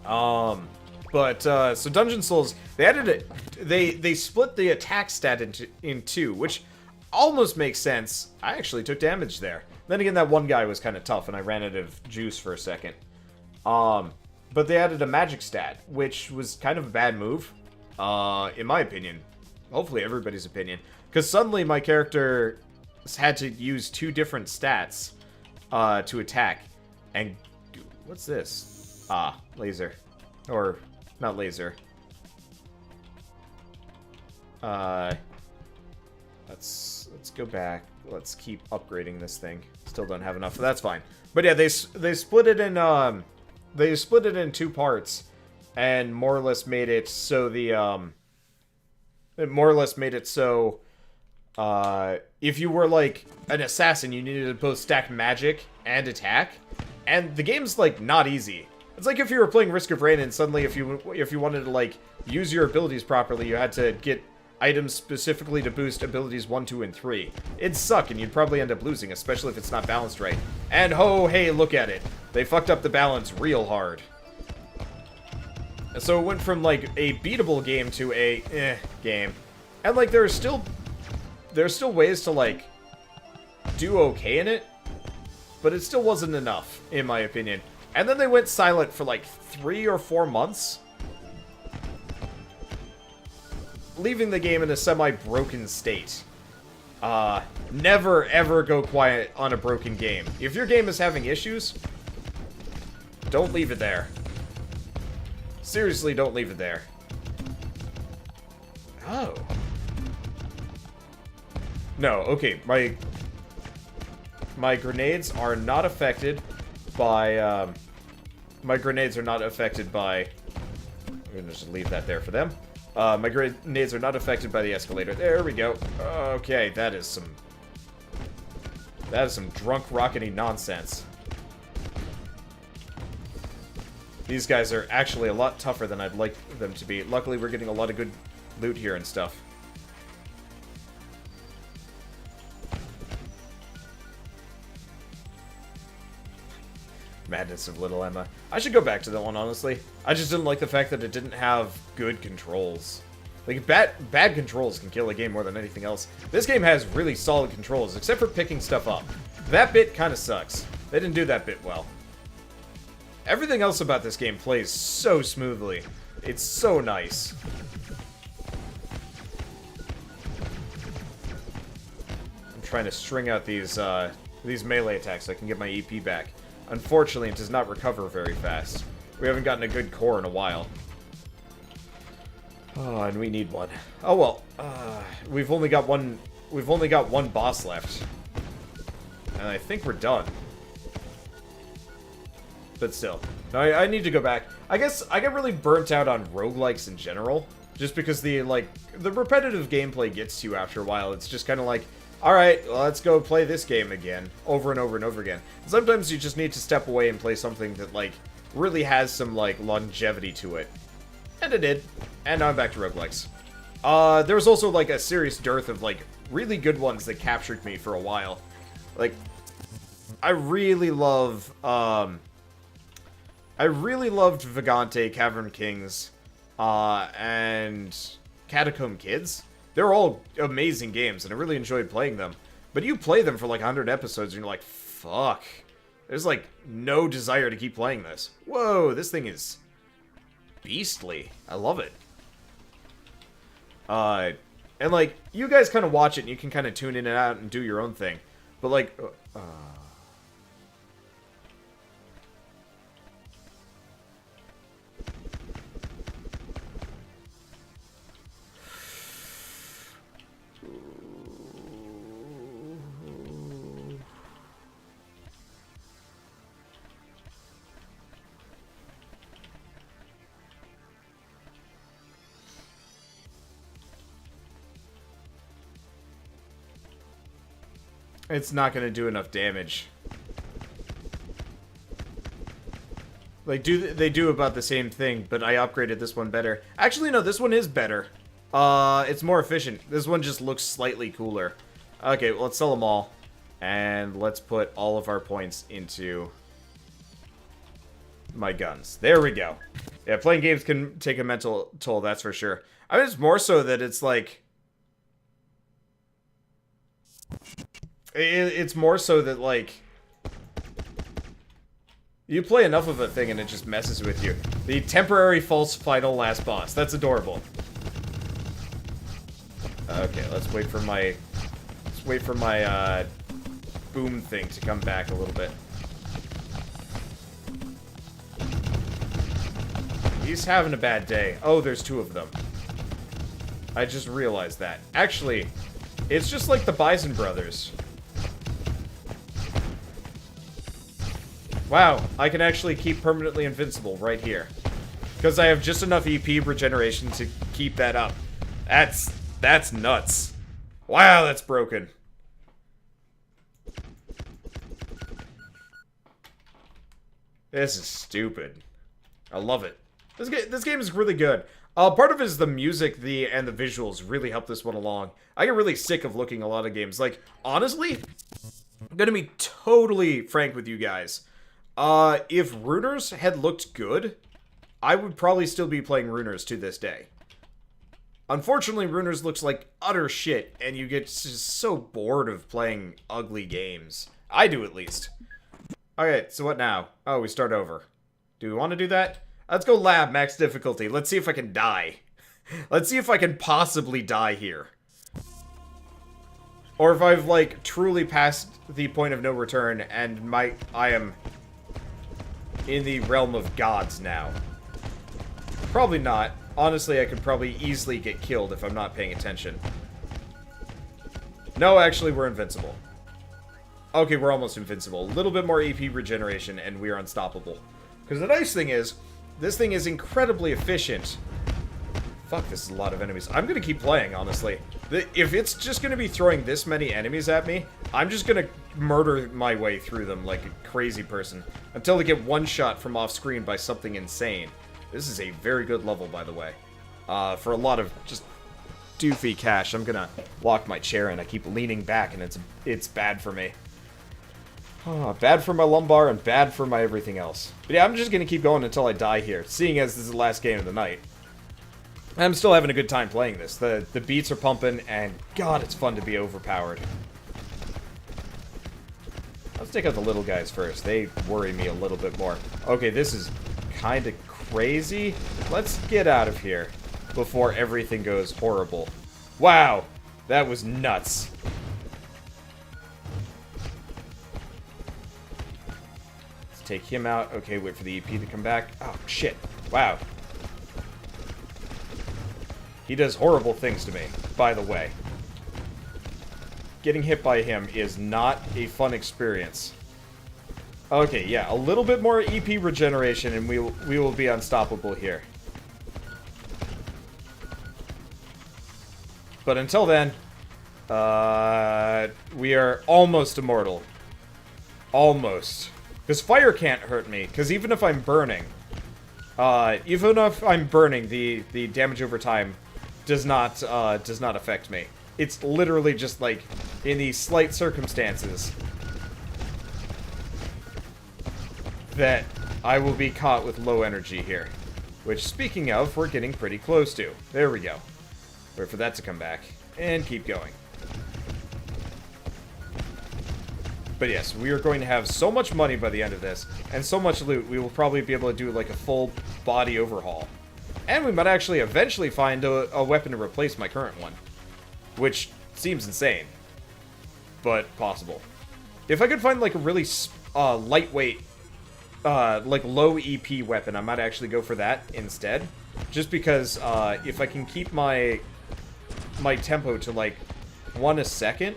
So Dungeon Souls, they added it. They split the attack stat in two, which almost makes sense. I actually took damage there. Then again, that one guy was kind of tough, and I ran out of juice for a second. But they added a magic stat, which was kind of a bad move, in my opinion. Hopefully everybody's opinion. Because suddenly my character had to use two different stats to attack. And what's this? Ah, laser. Or, not laser. Let's go back. Let's keep upgrading this thing. Still don't have enough, but that's fine. But yeah, they split it in two parts, and more or less made it so if you were like an assassin, you needed to both stack magic and attack, and the game's like not easy. It's like if you were playing Risk of Rain and suddenly if you wanted to like use your abilities properly, you had to get items specifically to boost abilities 1, 2, and 3. It'd suck and you'd probably end up losing, especially if it's not balanced right. And ho, hey, look at it. They fucked up the balance real hard. So it went from like a beatable game to a game. And like there's still ways to like do okay in it, but it still wasn't enough, in my opinion. And then they went silent for like 3 or 4 months, leaving the game in a semi-broken state. Never ever go quiet on a broken game. If your game is having issues, don't leave it there. Seriously, don't leave it there. Oh. No, okay, my grenades are not affected by, my grenades are not affected by... I'm gonna just leave that there for them. My grenades are not affected by the escalator. There we go. Okay, that is some drunk rockety nonsense. These guys are actually a lot tougher than I'd like them to be. Luckily, we're getting a lot of good loot here and stuff. Madness of Little Emma. I should go back to that one, honestly. I just didn't like the fact that it didn't have good controls. Like, bad controls can kill a game more than anything else. This game has really solid controls, except for picking stuff up. That bit kind of sucks. They didn't do that bit well. Everything else about this game plays so smoothly. It's so nice. I'm trying to string out these melee attacks so I can get my EP back. Unfortunately, it does not recover very fast. We haven't gotten a good core in a while. Oh, and we need one. Oh well. We've only got one boss left. And I think we're done. But still. No, I need to go back. I guess I get really burnt out on roguelikes in general. Just because the repetitive gameplay gets to you after a while. It's just kind of like, alright, well, let's go play this game again. Over and over and over again. Sometimes you just need to step away and play something that, like, really has some, like, longevity to it. And it did. And now I'm back to roguelikes. There was also, like, a serious dearth of, like, really good ones that captured me for a while. Like, I really loved Vigante, Cavern Kings, and Catacomb Kids. They're all amazing games, and I really enjoyed playing them. But you play them for like 100 episodes, and you're like, fuck. There's like no desire to keep playing this. Whoa, this thing is beastly. I love it. And like, you guys kind of watch it, and you can kind of tune in and out and do your own thing. But like, it's not going to do enough damage. Like, they do about the same thing, but I upgraded this one better. Actually, no, this one is better. It's more efficient. This one just looks slightly cooler. Okay, well, let's sell them all. And let's put all of our points into my guns. There we go. Yeah, playing games can take a mental toll, that's for sure. I mean, it's more so that it's like... It's more so that, like... You play enough of a thing and it just messes with you. The temporary false final last boss. That's adorable. Okay, let's wait for my... Let's wait for my, boom thing to come back a little bit. He's having a bad day. Oh, there's two of them. I just realized that. Actually, it's just like the Bison Brothers. Wow, I can actually keep permanently invincible right here. Because I have just enough EP regeneration to keep that up. That's nuts. Wow, that's broken. This is stupid. I love it. This game is really good. Part of it is the music, and the visuals really help this one along. I get really sick of looking a lot of games. Like, honestly, I'm gonna be totally frank with you guys. If Runers had looked good, I would probably still be playing Runers to this day. Unfortunately, Runers looks like utter shit, and you get just so bored of playing ugly games. I do, at least. Okay, so what now? Oh, we start over. Do we want to do that? Let's go lab, max difficulty. Let's see if I can die. Let's see if I can possibly die here. Or if I've, like, truly passed the point of no return, and I am in the realm of gods now. Probably not. Honestly, I could probably easily get killed if I'm not paying attention. No, actually, we're invincible. Okay, we're almost invincible. A little bit more EP regeneration, and we are unstoppable. Because the nice thing is, this thing is incredibly efficient. Fuck, this is a lot of enemies. I'm gonna keep playing, honestly. If it's just gonna be throwing this many enemies at me, I'm just gonna murder my way through them like a crazy person. Until they get one shot from off screen by something insane. This is a very good level, by the way. For a lot of just doofy cash, I'm gonna lock my chair and I keep leaning back and it's bad for me. Bad for my lumbar and bad for my everything else. But yeah, I'm just gonna keep going until I die here, seeing as this is the last game of the night. I'm still having a good time playing this. The beats are pumping, and God, it's fun to be overpowered. Let's take out the little guys first. They worry me a little bit more. Okay, this is kind of crazy. Let's get out of here before everything goes horrible. Wow, that was nuts. Let's take him out. Okay, wait for the EP to come back. Oh, shit. Wow. He does horrible things to me, by the way. Getting hit by him is not a fun experience. Okay, yeah, a little bit more EP regeneration and we will be unstoppable here. But until then, we are almost immortal. Almost. Because fire can't hurt me, because even if I'm burning, the damage over time does not affect me. It's literally just like in these slight circumstances that I will be caught with low energy here. Which, speaking of, we're getting pretty close to. There we go. Wait for that to come back. And keep going. But yes, we are going to have so much money by the end of this, and so much loot, we will probably be able to do like a full body overhaul. And we might actually eventually find a weapon to replace my current one. Which seems insane. But possible. If I could find like a really lightweight, like low EP weapon, I might actually go for that instead. Just because if I can keep my tempo to like 1 a second,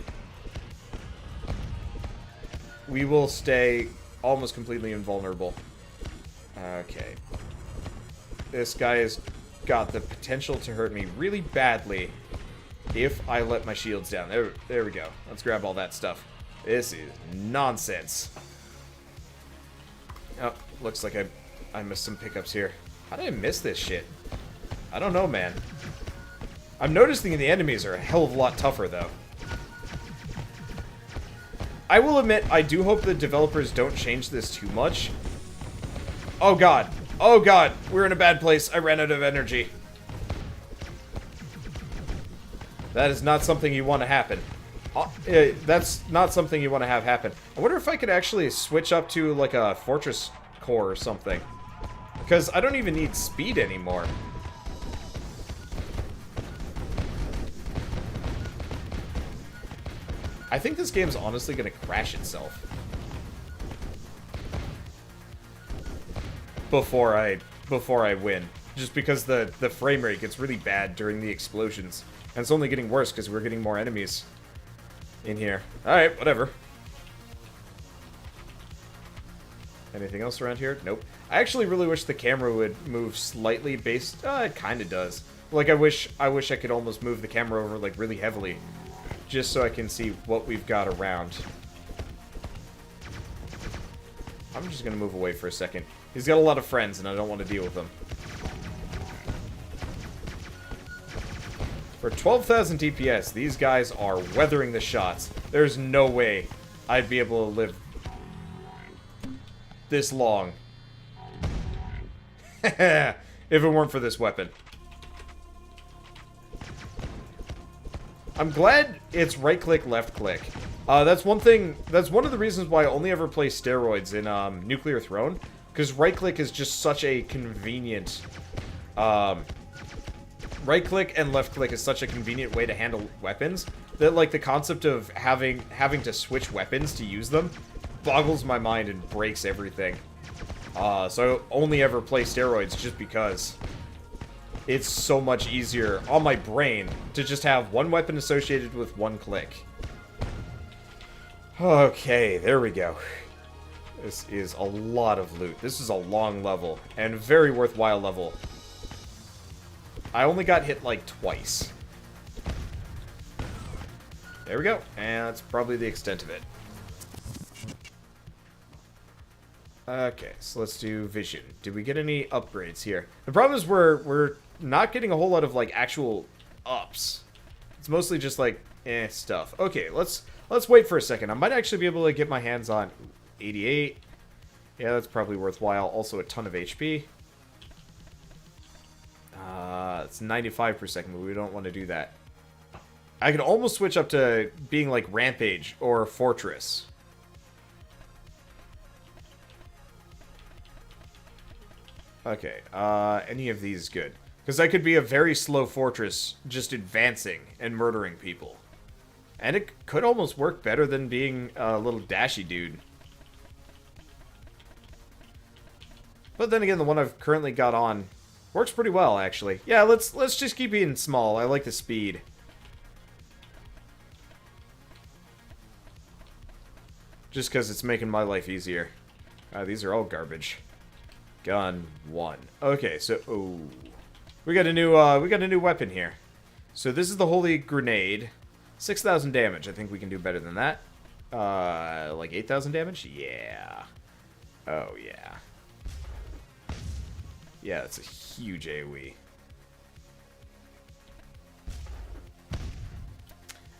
we will stay almost completely invulnerable. Okay. This guy has got the potential to hurt me really badly if I let my shields down. There we go. Let's grab all that stuff. This is nonsense. Oh, looks like I missed some pickups here. How did I miss this shit? I don't know, man. I'm noticing the enemies are a hell of a lot tougher, though. I will admit, I do hope the developers don't change this too much. Oh god. Oh god, we're in a bad place. I ran out of energy. That is not something you want to happen. That's not something you want to have happen. I wonder if I could actually switch up to, like, a fortress core or something. Because I don't even need speed anymore. I think this game's honestly going to crash itself. Before I win. Just because the frame rate gets really bad during the explosions. And it's only getting worse because we're getting more enemies in here. Alright, whatever. Anything else around here? Nope. I actually really wish the camera would move slightly based... it kind of does. Like, I wish I could almost move the camera over, like, really heavily. Just so I can see what we've got around. I'm just gonna move away for a second. He's got a lot of friends, and I don't want to deal with them. For 12,000 DPS, these guys are weathering the shots. There's no way I'd be able to live this long. If it weren't for this weapon. I'm glad it's right-click, left-click. That's one thing, that's one of the reasons why I only ever play steroids in Nuclear Throne. Because right-click is just such a convenient... right-click and left-click is such a convenient way to handle weapons that, like, the concept of having to switch weapons to use them boggles my mind and breaks everything. So I only ever play steroids just because it's so much easier on my brain to just have one weapon associated with one click. Okay, there we go. This is a lot of loot. This is a long level, and very worthwhile level. I only got hit, like, twice. There we go. And that's probably the extent of it. Okay, so let's do vision. Did we get any upgrades here? The problem is we're not getting a whole lot of, like, actual ups. It's mostly just, like, stuff. Okay, let's wait for a second. I might actually be able to get my hands on 88. Yeah, that's probably worthwhile. Also a ton of HP. It's 95 per second, but we don't want to do that. I could almost switch up to being like Rampage or Fortress. Okay, any of these good. Because I could be a very slow Fortress, just advancing and murdering people. And it could almost work better than being a little dashy dude. But then again, the one I've currently got on works pretty well, actually. Yeah, let's just keep being small. I like the speed. Just because it's making my life easier. These are all garbage. Gun 1. Okay, so we got a new weapon here. So this is the Holy Grenade. 6,000 damage. I think we can do better than that. Like 8,000 damage? Yeah. Oh yeah. Yeah, that's a huge AoE.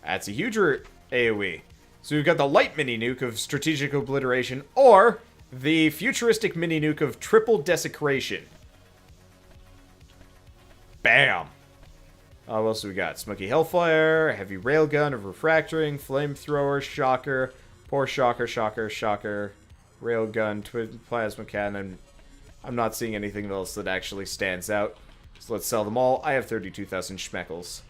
That's a huger AoE. So we've got the light mini-nuke of strategic obliteration, or the futuristic mini-nuke of triple desecration. Bam! What else do we got? Smoky Hellfire, heavy railgun of refractoring, flamethrower, shocker, poor shocker, shocker, railgun, twin plasma cannon. I'm not seeing anything else that actually stands out. So let's sell them all. I have 32,000 schmeckles.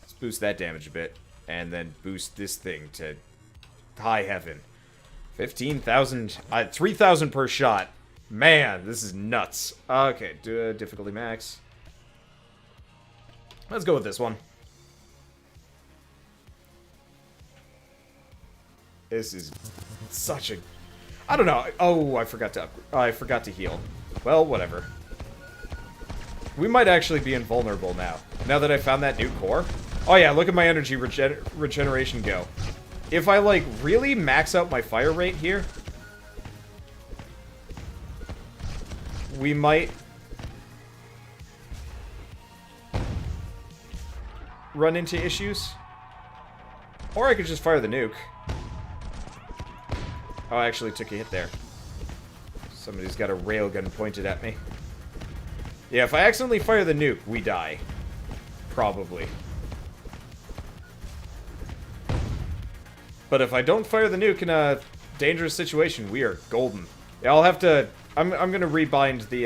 Let's boost that damage a bit. And then boost this thing to high heaven. 15,000. 3,000 per shot. Man, this is nuts. Okay, difficulty max. Let's go with this one. This is such a... I don't know. Oh, I forgot to heal. Well, whatever. We might actually be invulnerable now. Now that I found that new core. Oh yeah, look at my energy regeneration go. If I, like, really max out my fire rate here, we might run into issues. Or I could just fire the nuke. Oh, I actually took a hit there. Somebody's got a railgun pointed at me. Yeah, if I accidentally fire the nuke, we die. Probably. But if I don't fire the nuke in a dangerous situation, we are golden. Yeah, I'll have to... I'm gonna rebind the,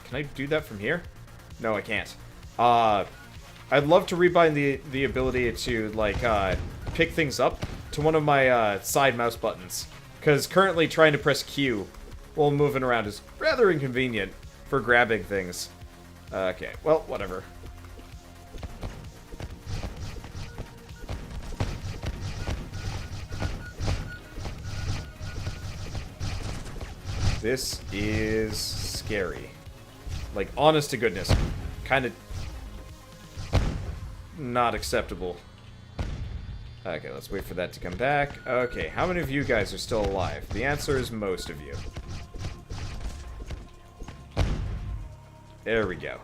Can I do that from here? No, I can't. I'd love to rebind the ability to, like, pick things up to one of my, side mouse buttons. Because currently trying to press Q while moving around is rather inconvenient for grabbing things. Okay, well, whatever. This is scary. Like, honest to goodness. Kind of not acceptable. Okay, let's wait for that to come back. Okay, how many of you guys are still alive? The answer is most of you. There we go.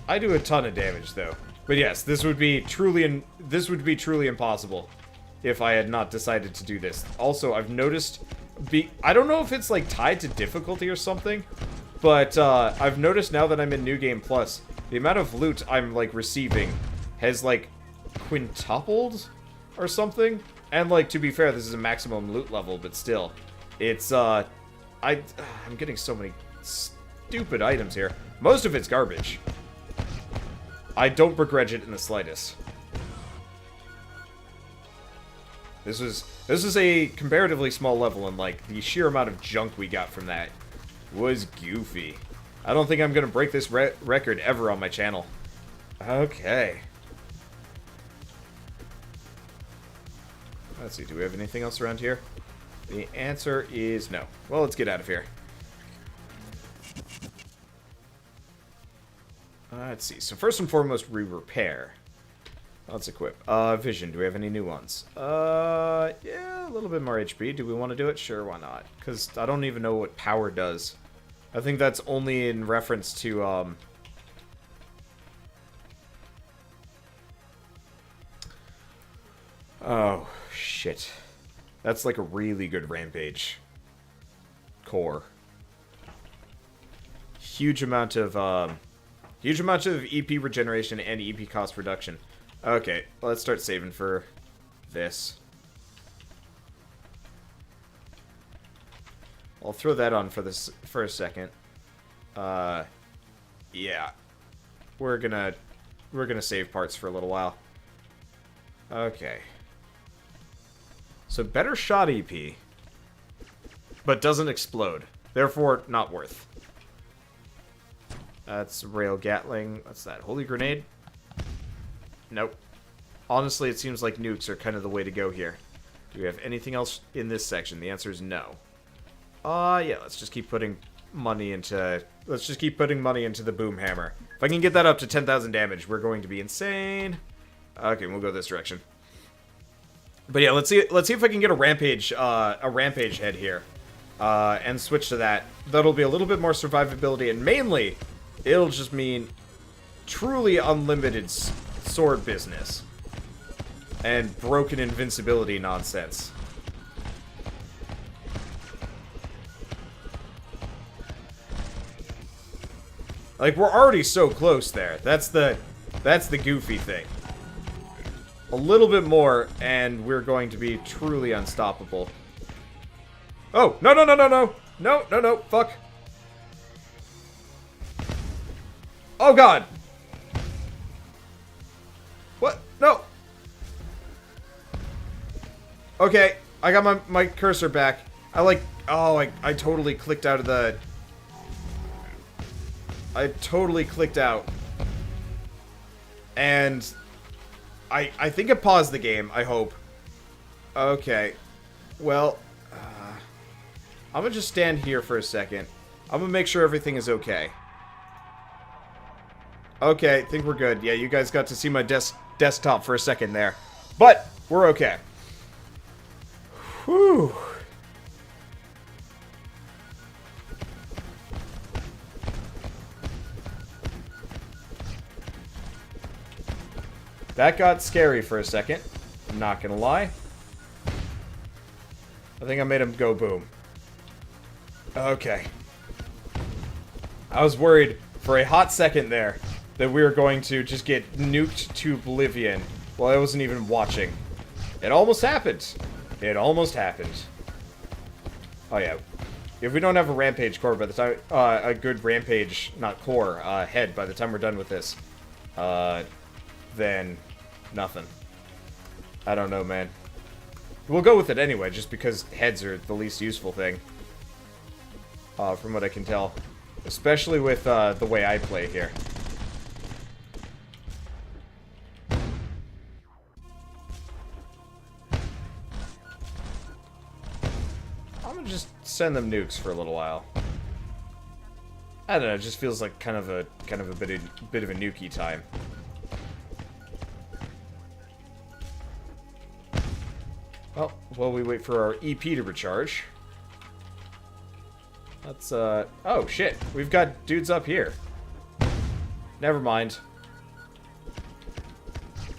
I do a ton of damage, though. But yes, this would be truly impossible if I had not decided to do this. Also, I've noticed... I don't know if it's, like, tied to difficulty or something, but I've noticed now that I'm in New Game Plus, the amount of loot I'm, like, receiving has, like, quintupled or something. And, like, to be fair, this is a maximum loot level, but still. It's, I'm getting so many stupid items here. Most of it's garbage. I don't begrudge it in the slightest. This was a comparatively small level, and, like, the sheer amount of junk we got from that was goofy. I don't think I'm gonna break this record ever on my channel. Okay. Let's see, do we have anything else around here? The answer is no. Well, let's get out of here. Let's see, so first and foremost, we repair. Let's equip. Vision, do we have any new ones? Yeah, a little bit more HP. Do we want to do it? Sure, why not? Because I don't even know what power does. I think that's only in reference to, Oh, shit. That's like a really good rampage core. Huge amount of EP regeneration and EP cost reduction. Okay, let's start saving for this. I'll throw that on for this for a second. Yeah. We're gonna save parts for a little while. Okay. So better shot EP, but doesn't explode. Therefore, not worth. That's rail gatling. What's that? Holy grenade? Nope. Honestly, it seems like nukes are kind of the way to go here. Do we have anything else in this section? The answer is no. Yeah, let's just keep putting money into... Let's just keep putting money into the boom hammer. If I can get that up to 10,000 damage, we're going to be insane. Okay, we'll go this direction. But yeah, let's see if I can get a rampage head here. And switch to that. That'll be a little bit more survivability, and mainly, it'll just mean truly unlimited sword business. And broken invincibility nonsense. Like, we're already so close there. That's the goofy thing. A little bit more, and we're going to be truly unstoppable. Oh, no, no, no, no, no. No, no, no, fuck. Oh, God. What? No. Okay, I got my cursor back. I totally clicked out of the... I totally clicked out. And I think it paused the game, I hope. Okay. Well, I'm gonna just stand here for a second. I'm gonna make sure everything is okay. Okay, I think we're good. Yeah, you guys got to see my desktop for a second there. But, we're okay. Whew. That got scary for a second. I'm not gonna lie. I think I made him go boom. Okay. I was worried for a hot second there that we were going to just get nuked to oblivion while I wasn't even watching. It almost happened. It almost happened. Oh yeah. If we don't have a rampage core by the time, a good rampage, not core, head by the time we're done with this, then nothing. I don't know, man. We'll go with it anyway, just because heads are the least useful thing. From what I can tell. Especially with, the way I play here. I'm gonna just send them nukes for a little while. I don't know, it just feels like kind of a bit of a nukey time. Well, while we wait for our EP to recharge. Let's, oh, shit. We've got dudes up here. Never mind.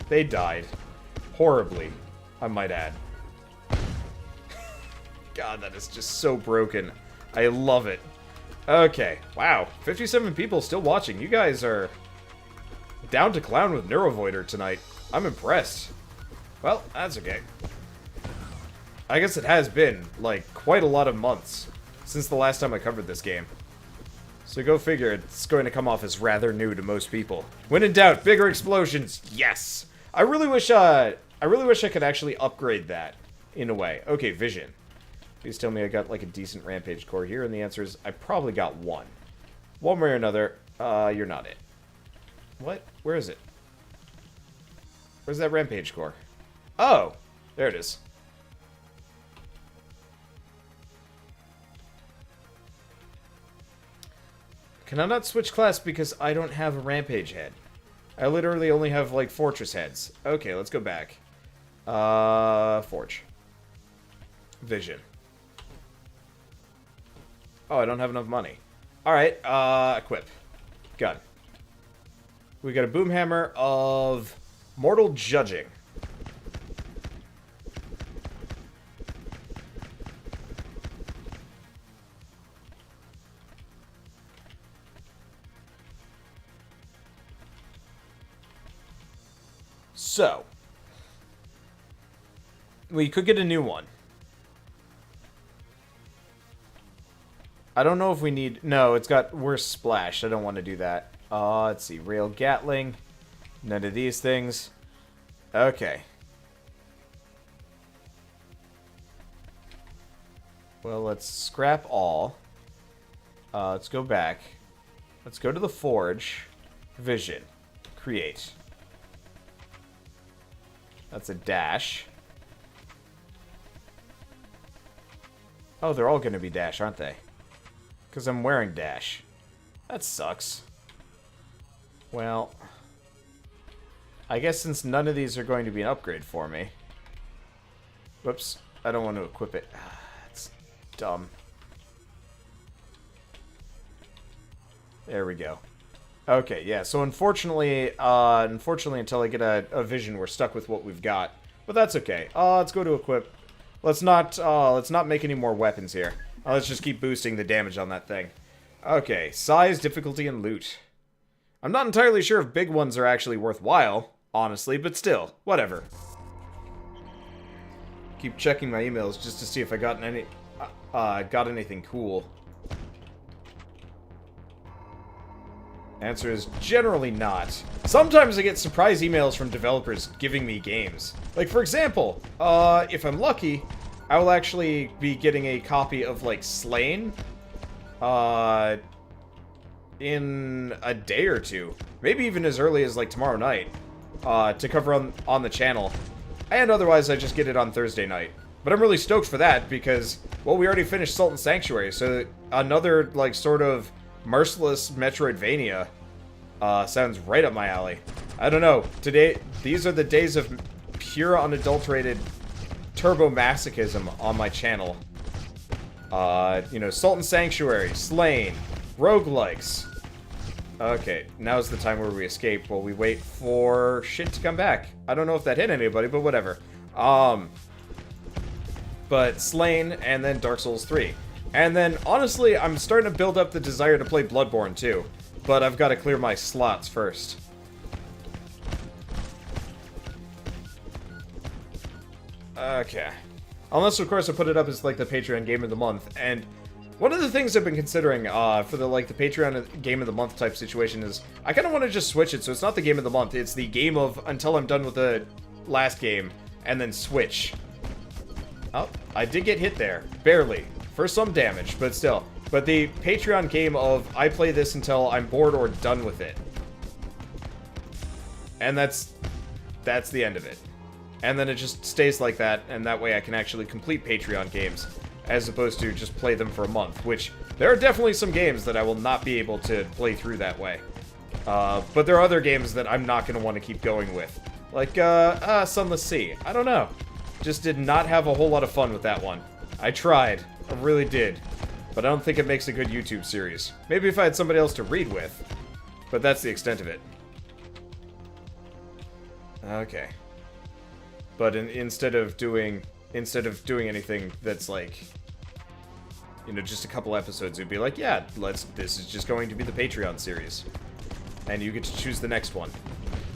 They died. Horribly, I might add. God, that is just so broken. I love it. Okay. Wow. 57 people still watching. You guys are down to clown with NeuroVoider tonight. I'm impressed. Well, that's okay. I guess it has been, like, quite a lot of months since the last time I covered this game. So go figure, it's going to come off as rather new to most people. When in doubt, bigger explosions, yes! I really wish I could actually upgrade that, in a way. Okay, vision. Please tell me I got, like, a decent rampage core here, and the answer is I probably got one. One way or another, you're not it. What? Where is it? Where's that rampage core? Oh! There it is. Can I not switch class because I don't have a rampage head? I literally only have, like, fortress heads. Okay, let's go back. Forge. Vision. Oh, I don't have enough money. Alright, equip. Gun. We got a boom hammer of mortal judging. So, we could get a new one. I don't know if we need... No, it's got worse splash. I don't want to do that. Let's see. Rail Gatling. None of these things. Okay. Well, let's scrap all. Let's go back. Let's go to the forge. Vision. Create. That's a dash. Oh, they're all going to be dash, aren't they? Because I'm wearing dash. That sucks. Well, I guess since none of these are going to be an upgrade for me. Whoops. I don't want to equip it. That's dumb. There we go. Okay, yeah, so unfortunately until I get a vision, we're stuck with what we've got. But that's okay. Let's go to equip. Let's not make any more weapons here. Let's just keep boosting the damage on that thing. Okay, size, difficulty, and loot. I'm not entirely sure if big ones are actually worthwhile, honestly, but still, whatever. Keep checking my emails just to see if I got anything cool. Answer is generally not. Sometimes I get surprise emails from developers giving me games. Like, for example, if I'm lucky, I will actually be getting a copy of, like, Slain, in a day or two. Maybe even as early as, like, tomorrow night, to cover on the channel. And otherwise, I just get it on Thursday night. But I'm really stoked for that because, well, we already finished Sultan Sanctuary, so another, like, sort of merciless Metroidvania sounds right up my alley. I don't know. Today, these are the days of pure unadulterated turbo-masochism on my channel. You know, Sultan Sanctuary, Slain, roguelikes. Okay, now's the time where we escape while we wait for shit to come back. I don't know if that hit anybody, but whatever. But Slain and then Dark Souls 3. And then, honestly, I'm starting to build up the desire to play Bloodborne, too. But I've got to clear my slots first. Okay. Unless, of course, I put it up as, like, the Patreon Game of the Month. And one of the things I've been considering for the, like, the Patreon Game of the Month type situation is I kind of want to just switch it so it's not the Game of the Month. It's the game of until I'm done with the last game and then switch. Oh, I did get hit there. Barely. For some damage, but still. But the Patreon game of I play this until I'm bored or done with it. And that's the end of it. And then it just stays like that, and that way I can actually complete Patreon games, as opposed to just play them for a month, which there are definitely some games that I will not be able to play through that way. But there are other games that I'm not going to want to keep going with. Like, Sunless Sea. I don't know. Just did not have a whole lot of fun with that one. I tried. I really did. But I don't think it makes a good YouTube series. Maybe if I had somebody else to read with. But that's the extent of it. Okay. But instead of doing anything that's like, you know, just a couple episodes, it'd be like, yeah, this is just going to be the Patreon series. And you get to choose the next one.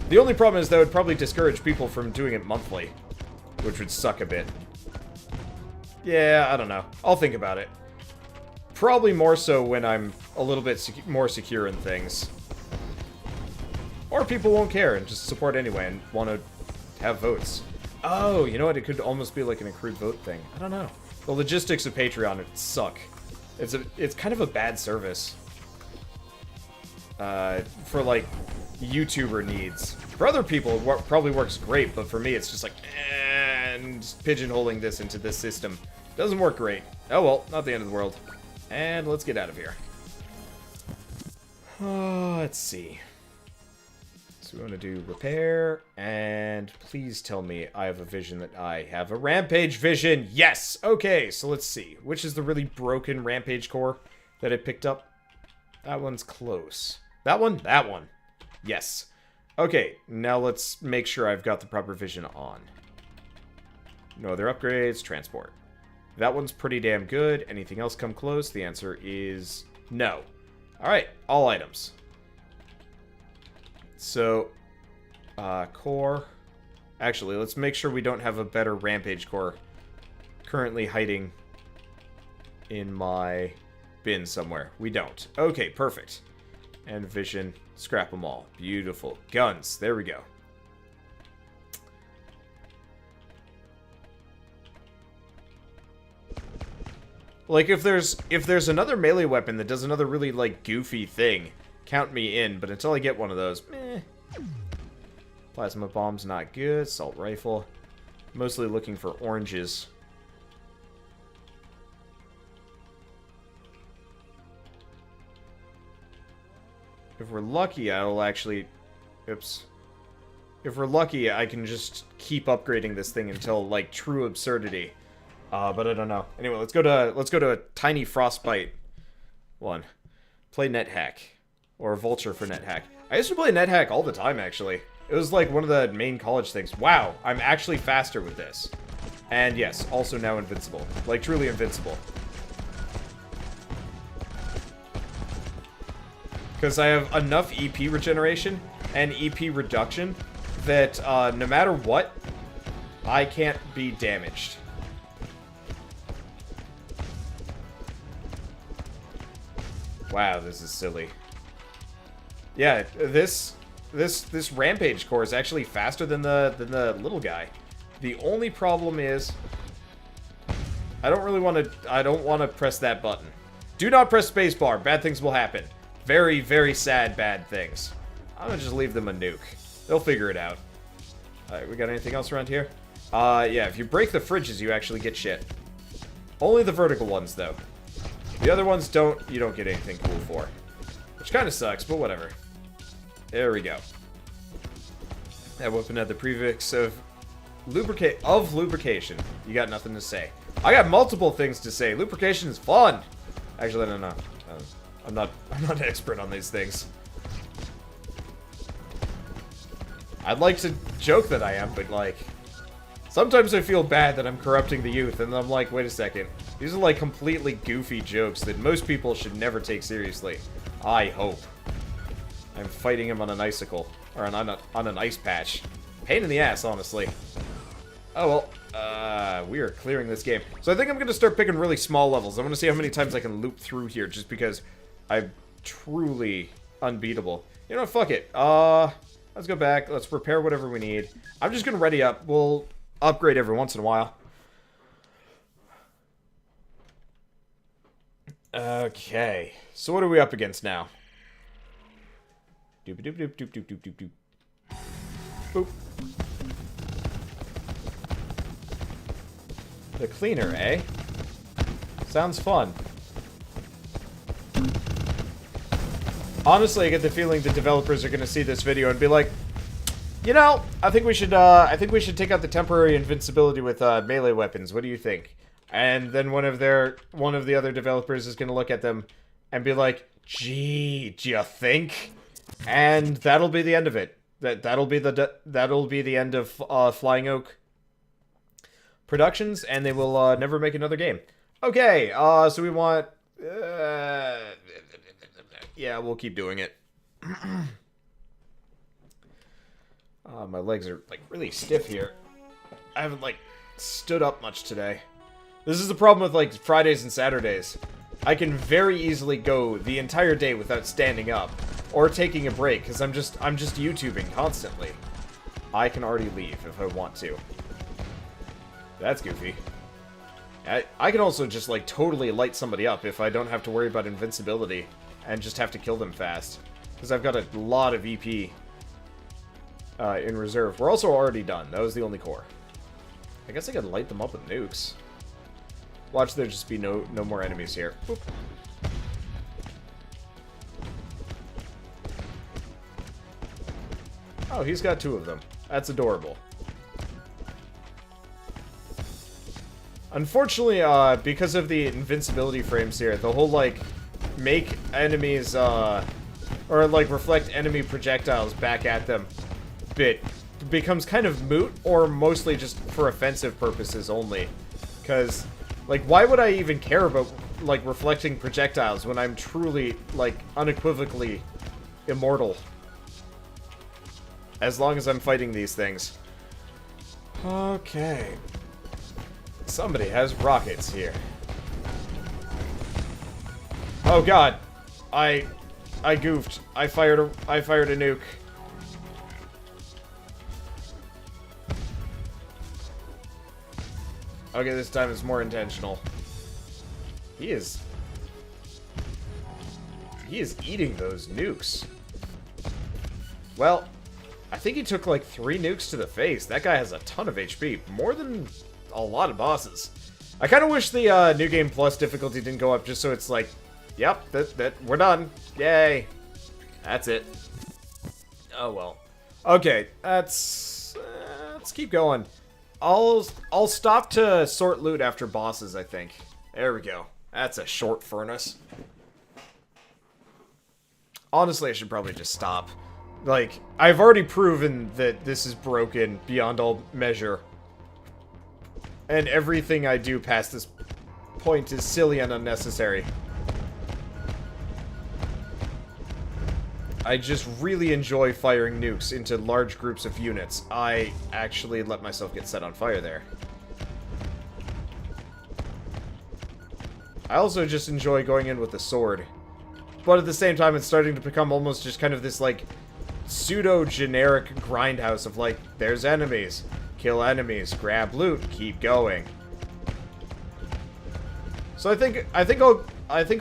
The only problem is that would probably discourage people from doing it monthly. Which would suck a bit. Yeah, I don't know. I'll think about it. Probably more so when I'm a little bit more secure in things. Or people won't care and just support anyway and want to have votes. Oh, you know what? It could almost be like an accrued vote thing. I don't know. The logistics of Patreon suck. It's kind of a bad service. For like YouTuber needs. For other people, it probably works great, but for me, it's just like, and pigeonholing this into this system doesn't work great. Oh well, not the end of the world. And let's get out of here. Let's see. So we want to do repair, and please tell me I have a vision that I have a rampage vision. Yes! Okay, so let's see. Which is the really broken rampage core that I picked up? That one's close. That one? That one. Yes. Okay, now let's make sure I've got the proper vision on. No other upgrades, transport. That one's pretty damn good. Anything else come close? The answer is no. Alright, all items. So, core. Actually, let's make sure we don't have a better rampage core currently hiding in my bin somewhere. We don't. Okay, perfect. And vision. Scrap them all. Beautiful. Guns. There we go. Like, if there's another melee weapon that does another really, like, goofy thing, count me in, but until I get one of those, meh. Plasma bomb's not good. Assault rifle. Mostly looking for oranges. If we're lucky, I'll actually... Oops. If we're lucky, I can just keep upgrading this thing until, like, true absurdity. But I don't know. Anyway, let's go to a tiny frostbite one. Play NetHack. Or Vulture for NetHack. I used to play NetHack all the time, actually. It was like one of the main college things. Wow, I'm actually faster with this. And yes, also now invincible. Like, truly invincible. Because I have enough EP regeneration and EP reduction that no matter what, I can't be damaged. Wow, this is silly. Yeah, this rampage core is actually faster than the little guy. The only problem is I don't want to press that button. Do not press spacebar. Bad things will happen. Very, very sad bad things. I'm gonna just leave them a nuke. They'll figure it out. Alright, we got anything else around here? Yeah, if you break the fridges, you actually get shit. Only the vertical ones, though. The other ones you don't get anything cool for. Which kind of sucks, but whatever. There we go. That weapon had the prefix of lubrication. You got nothing to say. I got multiple things to say. Lubrication is fun. Actually, I don't know. I'm not an expert on these things. I'd like to joke that I am, but like, Sometimes I feel bad that I'm corrupting the youth, and I'm like, wait a second. These are like completely goofy jokes that most people should never take seriously. I hope. I'm fighting him on an icicle. Or on an ice patch. Pain in the ass, honestly. Oh well, we are clearing this game. So I think I'm going to start picking really small levels. I want to see how many times I can loop through here, just because I'm truly unbeatable. You know what, fuck it. Let's go back. Let's prepare whatever we need. I'm just going to ready up. We'll upgrade every once in a while. Okay. So what are we up against now? Doop doop doop doop doop doop doop doop. Boop. The cleaner, eh? Sounds fun. Honestly, I get the feeling the developers are going to see this video and be like, you know, I think we should take out the temporary invincibility with melee weapons. What do you think? And then one of the other developers is going to look at them and be like, gee, do you think? And that'll be the end of it. That'll be the end of Flying Oak Productions, and they will never make another game. Okay, so we want... yeah, we'll keep doing it. My legs are, like, really stiff here. I haven't, like, stood up much today. This is the problem with, like, Fridays and Saturdays. I can very easily go the entire day without standing up. Or taking a break, because I'm just YouTubing constantly. I can already leave if I want to. That's goofy. I can also just, like, totally light somebody up if I don't have to worry about invincibility. And just have to kill them fast. Because I've got a lot of EP in reserve. We're also already done. That was the only core. I guess I could light them up with nukes. Watch there just be no more enemies here. Boop. Oh, he's got 2 of them. That's adorable. Unfortunately, because of the invincibility frames here, the whole, like, make enemies, or, like, reflect enemy projectiles back at them bit becomes kind of moot, or mostly just for offensive purposes only. Because, like, why would I even care about, like, reflecting projectiles when I'm truly, like, unequivocally immortal? As long as I'm fighting these things. Okay. Somebody has rockets here. Oh god. I goofed. I fired a nuke. Okay, this time it's more intentional. He is eating those nukes. Well, I think he took like 3 nukes to the face. That guy has a ton of HP. More than a lot of bosses. I kind of wish the New Game Plus difficulty didn't go up just so it's like, yep, we're done. Yay. That's it. Oh well. Okay, let's keep going. I'll stop to sort loot after bosses, I think. There we go. That's a short furnace. Honestly, I should probably just stop. Like, I've already proven that this is broken beyond all measure. And everything I do past this point is silly and unnecessary. I just really enjoy firing nukes into large groups of units. I actually let myself get set on fire there. I also just enjoy going in with a sword. But at the same time, it's starting to become almost just kind of this, like, pseudo-generic grindhouse of, like, there's enemies. Kill enemies, grab loot, keep going. So I think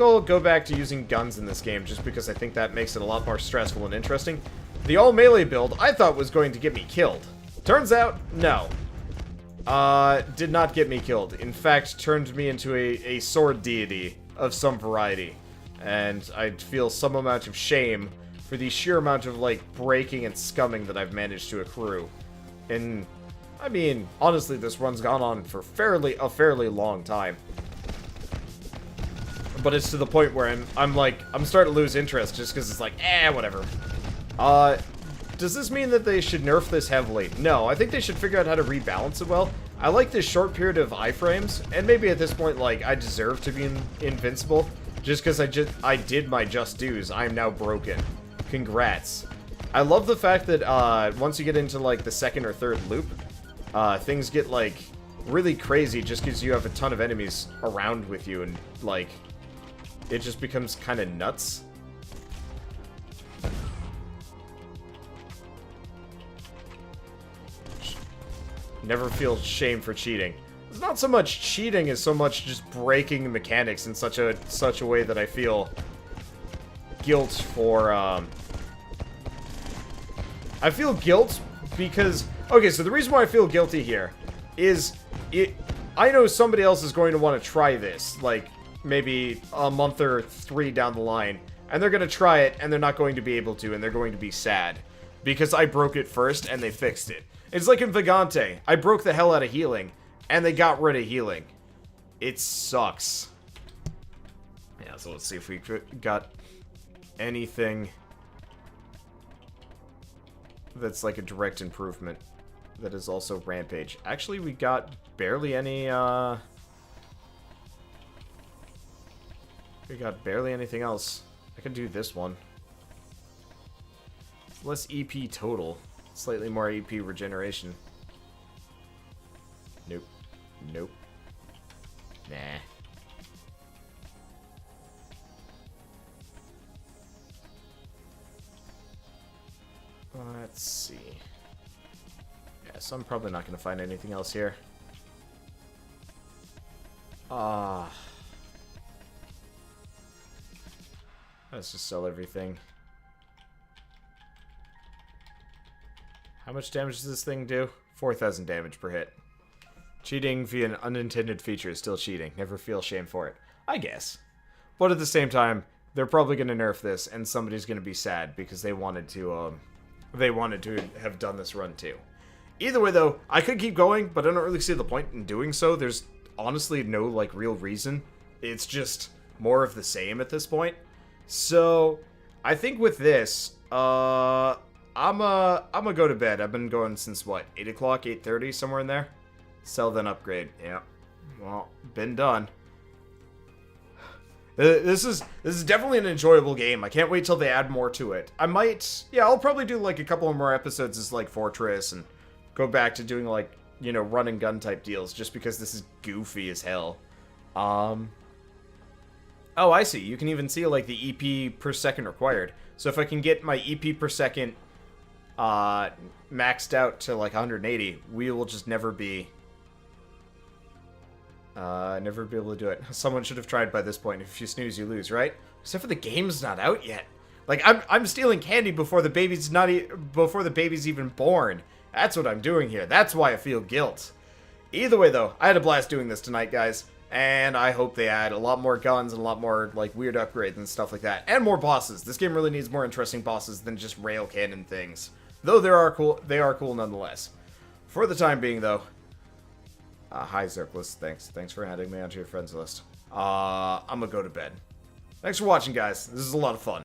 I'll go back to using guns in this game just because I think that makes it a lot more stressful and interesting. The all melee build I thought was going to get me killed. Turns out, no. Did not get me killed. In fact, turned me into a sword deity of some variety. And I feel some amount of shame for the sheer amount of, like, breaking and scumming that I've managed to accrue. And, I mean, honestly, this run's gone on for a fairly long time. But it's to the point where I'm starting to lose interest just because it's like, whatever. Does this mean that they should nerf this heavily? No, I think they should figure out how to rebalance it well. I like this short period of iframes, and maybe at this point, like, I deserve to be invincible, just because I did my just dues. I am now broken. Congrats. I love the fact that, once you get into, like, the second or third loop, things get, like, really crazy just because you have a ton of enemies around with you, and, like, it just becomes kind of nuts. Never feel shame for cheating. It's not so much cheating as so much just breaking the mechanics in such a way that I feel guilt for, I feel guilt because... Okay, so the reason why I feel guilty here is... I know somebody else is going to want to try this, like, maybe a month or 3 down the line, and they're going to try it, and they're not going to be able to, and they're going to be sad. Because I broke it first, and they fixed it. It's like in Vigante. I broke the hell out of healing, and they got rid of healing. It sucks. Yeah, so let's see if we got anything that's like a direct improvement that is also rampage. Actually, we got barely any, we got barely anything else. I can do this one. Less EP total. Slightly more EP regeneration. Nope. Nope. Nah. Let's see. Yeah, so I'm probably not going to find anything else here. Let's just sell everything. How much damage does this thing do? 4,000 damage per hit. Cheating via an unintended feature is still cheating. Never feel shame for it. I guess. But at the same time, they're probably going to nerf this, and somebody's going to be sad because they wanted to have done this run too. Either way, though, I could keep going, but I don't really see the point in doing so. There's honestly no, like, real reason. It's just more of the same at this point. So, I think with this, I'm gonna go to bed. I've been going since, what, 8 o'clock, 8:30, somewhere in there? Sell, then upgrade. Yeah. Well, been done. This is definitely an enjoyable game. I can't wait till they add more to it. I'll probably do, like, a couple more episodes as, like, Fortress, and go back to doing, like, you know, run and gun type deals, just because this is goofy as hell. Oh, I see. You can even see, like, the EP per second required. So if I can get my EP per second maxed out to like 180, we will just never be able to do it. Someone should have tried by this point. If you snooze, you lose, right? Except for the game's not out yet. Like, I'm stealing candy before the baby's even born. That's what I'm doing here. That's why I feel guilt. Either way, though, I had a blast doing this tonight, guys. And I hope they add a lot more guns and a lot more, like, weird upgrades and stuff like that. And more bosses. This game really needs more interesting bosses than just rail cannon things. Though they are cool nonetheless. For the time being, though. Hi, Zerkless. Thanks for adding me onto your friends list. I'm gonna go to bed. Thanks for watching, guys. This is a lot of fun.